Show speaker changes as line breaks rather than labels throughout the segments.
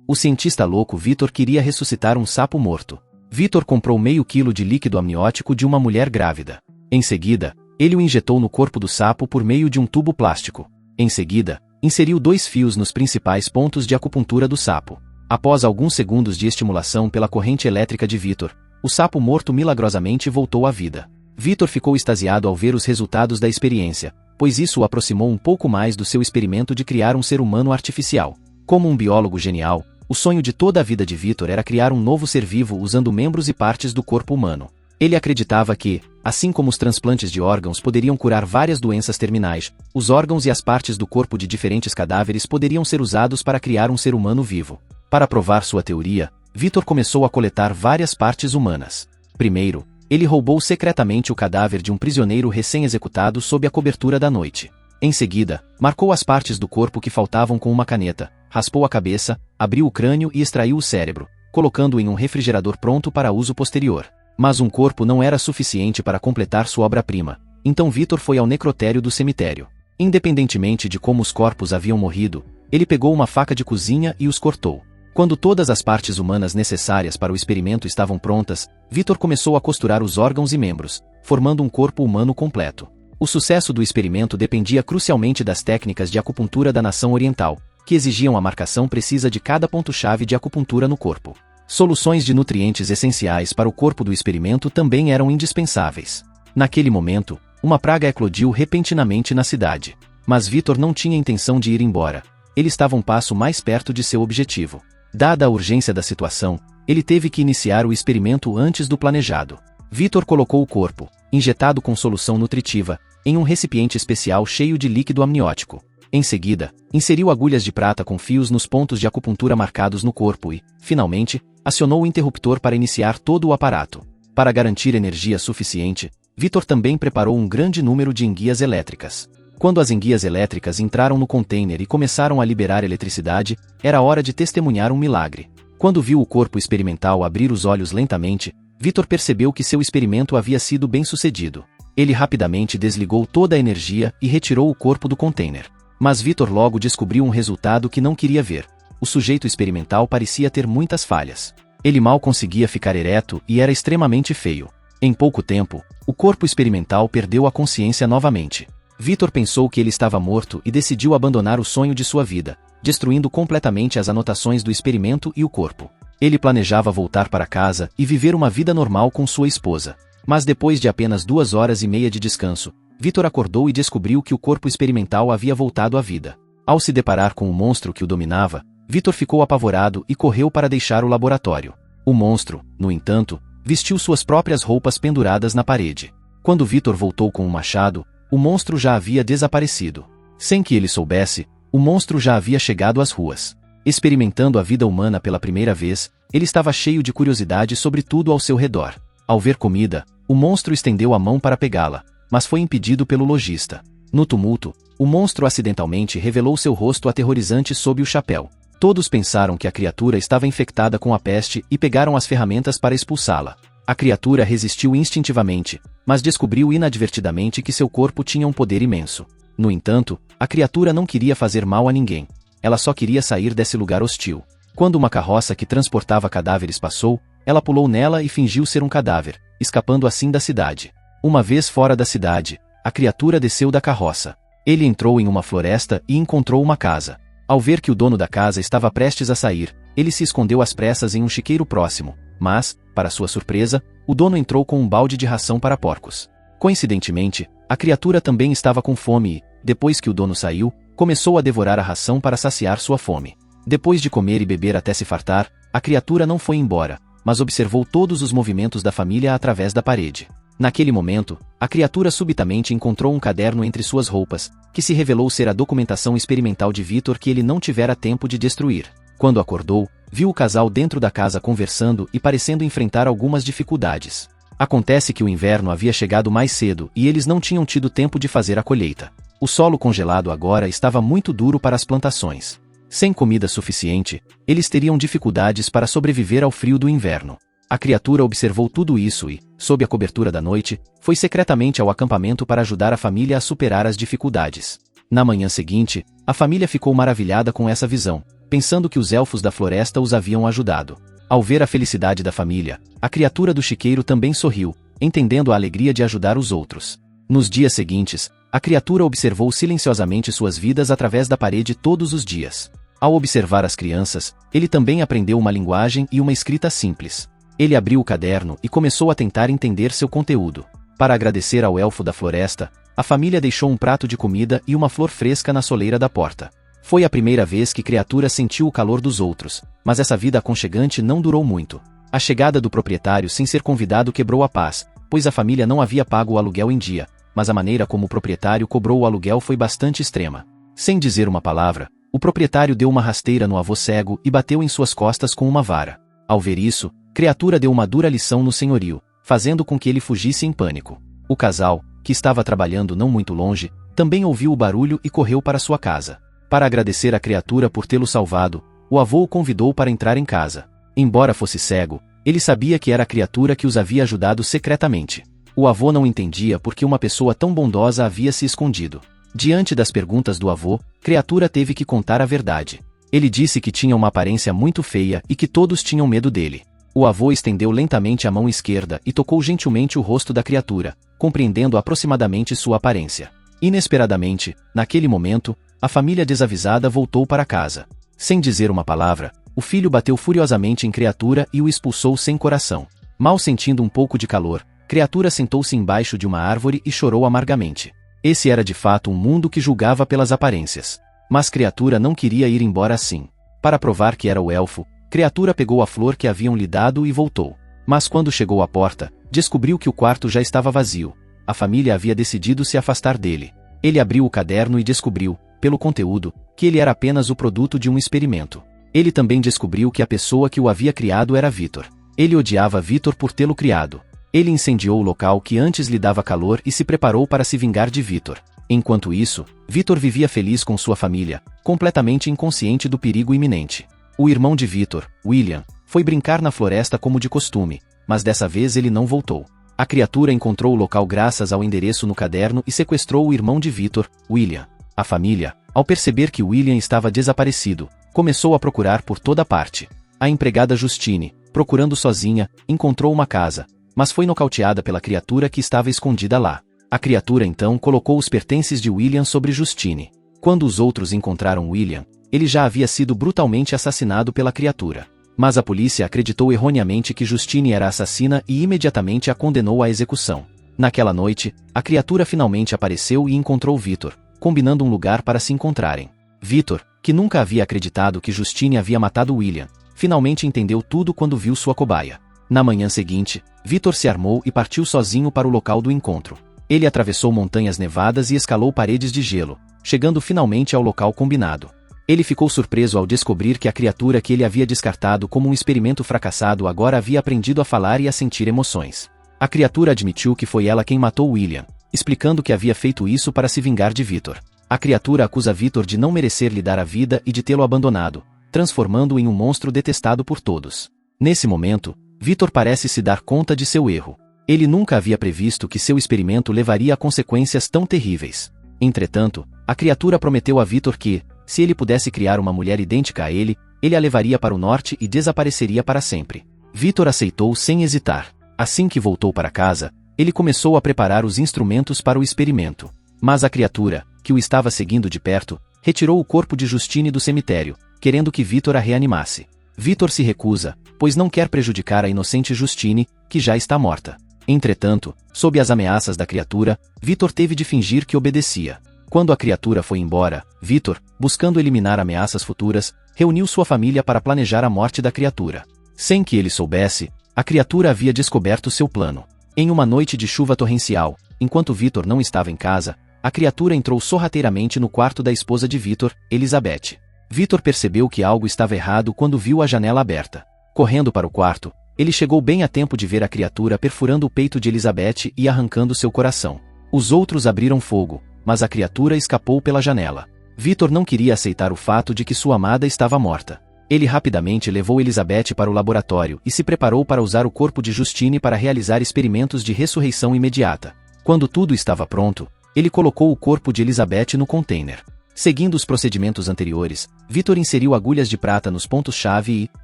O cientista louco Vitor queria ressuscitar um sapo morto. Vitor comprou meio quilo de líquido amniótico de uma mulher grávida. Em seguida, ele o injetou no corpo do sapo por meio de um tubo plástico. Em seguida, inseriu 2 fios nos principais pontos de acupuntura do sapo. Após alguns segundos de estimulação pela corrente elétrica de Vitor, o sapo morto milagrosamente voltou à vida. Vitor ficou extasiado ao ver os resultados da experiência, pois isso o aproximou um pouco mais do seu experimento de criar um ser humano artificial. Como um biólogo genial, o sonho de toda a vida de Vitor era criar um novo ser vivo usando membros e partes do corpo humano. Ele acreditava que, assim como os transplantes de órgãos poderiam curar várias doenças terminais, os órgãos e as partes do corpo de diferentes cadáveres poderiam ser usados para criar um ser humano vivo. Para provar sua teoria, Vitor começou a coletar várias partes humanas. Primeiro, ele roubou secretamente o cadáver de um prisioneiro recém-executado sob a cobertura da noite. Em seguida, marcou as partes do corpo que faltavam com uma caneta, raspou a cabeça, abriu o crânio e extraiu o cérebro, colocando-o em um refrigerador pronto para uso posterior. Mas um corpo não era suficiente para completar sua obra-prima, então Vitor foi ao necrotério do cemitério. Independentemente de como os corpos haviam morrido, ele pegou uma faca de cozinha e os cortou. Quando todas as partes humanas necessárias para o experimento estavam prontas, Vitor começou a costurar os órgãos e membros, formando um corpo humano completo. O sucesso do experimento dependia crucialmente das técnicas de acupuntura da nação oriental, que exigiam a marcação precisa de cada ponto-chave de acupuntura no corpo. Soluções de nutrientes essenciais para o corpo do experimento também eram indispensáveis. Naquele momento, uma praga eclodiu repentinamente na cidade. Mas Vitor não tinha intenção de ir embora. Ele estava um passo mais perto de seu objetivo. Dada a urgência da situação, ele teve que iniciar o experimento antes do planejado. Vitor colocou o corpo, injetado com solução nutritiva, em um recipiente especial cheio de líquido amniótico. Em seguida, inseriu agulhas de prata com fios nos pontos de acupuntura marcados no corpo e, finalmente, acionou o interruptor para iniciar todo o aparato. Para garantir energia suficiente, Vitor também preparou um grande número de enguias elétricas. Quando as enguias elétricas entraram no container e começaram a liberar eletricidade, era hora de testemunhar um milagre. Quando viu o corpo experimental abrir os olhos lentamente, Vitor percebeu que seu experimento havia sido bem-sucedido. Ele rapidamente desligou toda a energia e retirou o corpo do container. Mas Vitor logo descobriu um resultado que não queria ver. O sujeito experimental parecia ter muitas falhas. Ele mal conseguia ficar ereto e era extremamente feio. Em pouco tempo, o corpo experimental perdeu a consciência novamente. Vitor pensou que ele estava morto e decidiu abandonar o sonho de sua vida, destruindo completamente as anotações do experimento e o corpo. Ele planejava voltar para casa e viver uma vida normal com sua esposa. Mas depois de apenas 2 horas e meia de descanso, Vitor acordou e descobriu que o corpo experimental havia voltado à vida. Ao se deparar com o monstro que o dominava, Vitor ficou apavorado e correu para deixar o laboratório. O monstro, no entanto, vestiu suas próprias roupas penduradas na parede. Quando Vitor voltou com um machado, o monstro já havia desaparecido. Sem que ele soubesse, o monstro já havia chegado às ruas. Experimentando a vida humana pela primeira vez, ele estava cheio de curiosidade sobre tudo ao seu redor. Ao ver comida, o monstro estendeu a mão para pegá-la, mas foi impedido pelo lojista. No tumulto, o monstro acidentalmente revelou seu rosto aterrorizante sob o chapéu. Todos pensaram que a criatura estava infectada com a peste e pegaram as ferramentas para expulsá-la. A criatura resistiu instintivamente, mas descobriu inadvertidamente que seu corpo tinha um poder imenso. No entanto, a criatura não queria fazer mal a ninguém. Ela só queria sair desse lugar hostil. Quando uma carroça que transportava cadáveres passou, ela pulou nela e fingiu ser um cadáver, escapando assim da cidade. Uma vez fora da cidade, a criatura desceu da carroça. Ele entrou em uma floresta e encontrou uma casa. Ao ver que o dono da casa estava prestes a sair, ele se escondeu às pressas em um chiqueiro próximo, mas, para sua surpresa, o dono entrou com um balde de ração para porcos. Coincidentemente, a criatura também estava com fome e, depois que o dono saiu, começou a devorar a ração para saciar sua fome. Depois de comer e beber até se fartar, a criatura não foi embora, mas observou todos os movimentos da família através da parede. Naquele momento, a criatura subitamente encontrou um caderno entre suas roupas, que se revelou ser a documentação experimental de Vitor que ele não tivera tempo de destruir. Quando acordou, viu o casal dentro da casa conversando e parecendo enfrentar algumas dificuldades. Acontece que o inverno havia chegado mais cedo e eles não tinham tido tempo de fazer a colheita. O solo congelado agora estava muito duro para as plantações. Sem comida suficiente, eles teriam dificuldades para sobreviver ao frio do inverno. A criatura observou tudo isso e, sob a cobertura da noite, foi secretamente ao acampamento para ajudar a família a superar as dificuldades. Na manhã seguinte, a família ficou maravilhada com essa visão, pensando que os elfos da floresta os haviam ajudado. Ao ver a felicidade da família, a criatura do chiqueiro também sorriu, entendendo a alegria de ajudar os outros. Nos dias seguintes, a criatura observou silenciosamente suas vidas através da parede todos os dias. Ao observar as crianças, ele também aprendeu uma linguagem e uma escrita simples. Ele abriu o caderno e começou a tentar entender seu conteúdo. Para agradecer ao elfo da floresta, a família deixou um prato de comida e uma flor fresca na soleira da porta. Foi a primeira vez que a criatura sentiu o calor dos outros, mas essa vida aconchegante não durou muito. A chegada do proprietário sem ser convidado quebrou a paz, pois a família não havia pago o aluguel em dia, mas a maneira como o proprietário cobrou o aluguel foi bastante extrema. Sem dizer uma palavra, o proprietário deu uma rasteira no avô cego e bateu em suas costas com uma vara. Ao ver isso, a criatura deu uma dura lição no senhorio, fazendo com que ele fugisse em pânico. O casal, que estava trabalhando não muito longe, também ouviu o barulho e correu para sua casa. Para agradecer a criatura por tê-lo salvado, o avô o convidou para entrar em casa. Embora fosse cego, ele sabia que era a criatura que os havia ajudado secretamente. O avô não entendia por que uma pessoa tão bondosa havia se escondido. Diante das perguntas do avô, a criatura teve que contar a verdade. Ele disse que tinha uma aparência muito feia e que todos tinham medo dele. O avô estendeu lentamente a mão esquerda e tocou gentilmente o rosto da criatura, compreendendo aproximadamente sua aparência. Inesperadamente, naquele momento, a família desavisada voltou para casa. Sem dizer uma palavra, o filho bateu furiosamente em criatura e o expulsou sem coração. Mal sentindo um pouco de calor, criatura sentou-se embaixo de uma árvore e chorou amargamente. Esse era de fato um mundo que julgava pelas aparências. Mas criatura não queria ir embora assim. Para provar que era o elfo, criatura pegou a flor que haviam lhe dado e voltou. Mas quando chegou à porta, descobriu que o quarto já estava vazio. A família havia decidido se afastar dele. Ele abriu o caderno e descobriu, pelo conteúdo, que ele era apenas o produto de um experimento. Ele também descobriu que a pessoa que o havia criado era Vitor. Ele odiava Vitor por tê-lo criado. Ele incendiou o local que antes lhe dava calor e se preparou para se vingar de Vitor. Enquanto isso, Vitor vivia feliz com sua família, completamente inconsciente do perigo iminente. O irmão de Vitor, William, foi brincar na floresta como de costume, mas dessa vez ele não voltou. A criatura encontrou o local graças ao endereço no caderno e sequestrou o irmão de Vitor, William. A família, ao perceber que William estava desaparecido, começou a procurar por toda parte. A empregada Justine, procurando sozinha, encontrou uma casa, mas foi nocauteada pela criatura que estava escondida lá. A criatura então colocou os pertences de William sobre Justine. Quando os outros encontraram William, ele já havia sido brutalmente assassinado pela criatura. Mas a polícia acreditou erroneamente que Justine era assassina e imediatamente a condenou à execução. Naquela noite, a criatura finalmente apareceu e encontrou Vitor, combinando um lugar para se encontrarem. Vitor, que nunca havia acreditado que Justine havia matado William, finalmente entendeu tudo quando viu sua cobaia. Na manhã seguinte, Vitor se armou e partiu sozinho para o local do encontro. Ele atravessou montanhas nevadas e escalou paredes de gelo, chegando finalmente ao local combinado. Ele ficou surpreso ao descobrir que a criatura que ele havia descartado como um experimento fracassado agora havia aprendido a falar e a sentir emoções. A criatura admitiu que foi ela quem matou William, explicando que havia feito isso para se vingar de Vitor. A criatura acusa Vitor de não merecer lhe dar a vida e de tê-lo abandonado, transformando-o em um monstro detestado por todos. Nesse momento, Vitor parece se dar conta de seu erro. Ele nunca havia previsto que seu experimento levaria a consequências tão terríveis. Entretanto, a criatura prometeu a Vitor que, se ele pudesse criar uma mulher idêntica a ele a levaria para o norte e desapareceria para sempre. Vitor aceitou sem hesitar. Assim que voltou para casa, ele começou a preparar os instrumentos para o experimento. Mas a criatura, que o estava seguindo de perto, retirou o corpo de Justine do cemitério, querendo que Vitor a reanimasse. Vitor se recusa, pois não quer prejudicar a inocente Justine, que já está morta. Entretanto, sob as ameaças da criatura, Vitor teve de fingir que obedecia. Quando a criatura foi embora, Vitor, buscando eliminar ameaças futuras, reuniu sua família para planejar a morte da criatura. Sem que ele soubesse, a criatura havia descoberto seu plano. Em uma noite de chuva torrencial, enquanto Vitor não estava em casa, a criatura entrou sorrateiramente no quarto da esposa de Vitor, Elizabeth. Vitor percebeu que algo estava errado quando viu a janela aberta. Correndo para o quarto, ele chegou bem a tempo de ver a criatura perfurando o peito de Elizabeth e arrancando seu coração. Os outros abriram fogo, mas a criatura escapou pela janela. Vitor não queria aceitar o fato de que sua amada estava morta. Ele rapidamente levou Elizabeth para o laboratório e se preparou para usar o corpo de Justine para realizar experimentos de ressurreição imediata. Quando tudo estava pronto, ele colocou o corpo de Elizabeth no container. Seguindo os procedimentos anteriores, Vitor inseriu agulhas de prata nos pontos-chave e,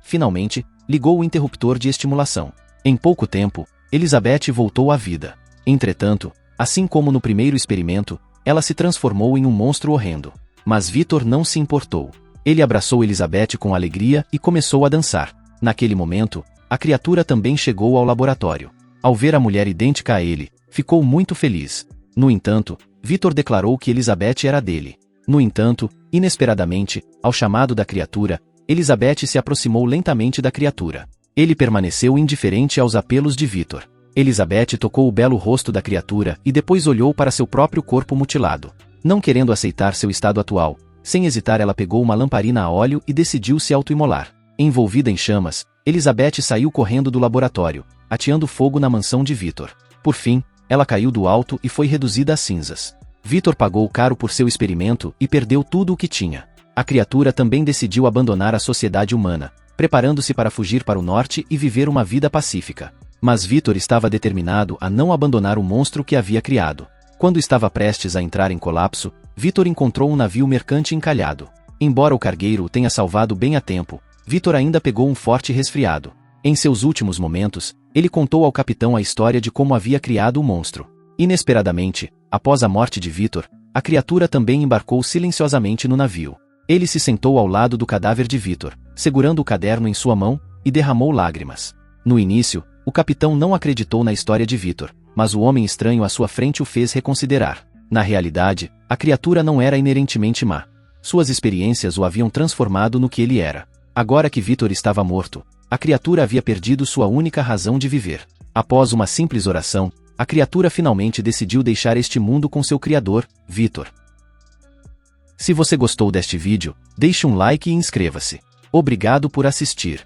finalmente, ligou o interruptor de estimulação. Em pouco tempo, Elizabeth voltou à vida. Entretanto, assim como no primeiro experimento, ela se transformou em um monstro horrendo. Mas Vitor não se importou. Ele abraçou Elizabeth com alegria e começou a dançar. Naquele momento, a criatura também chegou ao laboratório. Ao ver a mulher idêntica a ele, ficou muito feliz. No entanto, Vitor declarou que Elizabeth era dele. No entanto, inesperadamente, ao chamado da criatura, Elizabeth se aproximou lentamente da criatura. Ele permaneceu indiferente aos apelos de Vitor. Elizabeth tocou o belo rosto da criatura e depois olhou para seu próprio corpo mutilado. Não querendo aceitar seu estado atual, sem hesitar ela pegou uma lamparina a óleo e decidiu se autoimolar. Envolvida em chamas, Elizabeth saiu correndo do laboratório, ateando fogo na mansão de Vitor. Por fim, ela caiu do alto e foi reduzida a cinzas. Vitor pagou caro por seu experimento e perdeu tudo o que tinha. A criatura também decidiu abandonar a sociedade humana, preparando-se para fugir para o norte e viver uma vida pacífica. Mas Vitor estava determinado a não abandonar o monstro que havia criado. Quando estava prestes a entrar em colapso, Vitor encontrou um navio mercante encalhado. Embora o cargueiro o tenha salvado bem a tempo, Vitor ainda pegou um forte resfriado. Em seus últimos momentos, ele contou ao capitão a história de como havia criado o monstro. Inesperadamente, após a morte de Vitor, a criatura também embarcou silenciosamente no navio. Ele se sentou ao lado do cadáver de Vitor, segurando o caderno em sua mão, e derramou lágrimas. No início, o capitão não acreditou na história de Vitor, mas o homem estranho à sua frente o fez reconsiderar. Na realidade, a criatura não era inerentemente má. Suas experiências o haviam transformado no que ele era. Agora que Vitor estava morto, a criatura havia perdido sua única razão de viver. Após uma simples oração, a criatura finalmente decidiu deixar este mundo com seu criador, Vitor. Se você gostou deste vídeo, deixe um like e inscreva-se. Obrigado por assistir.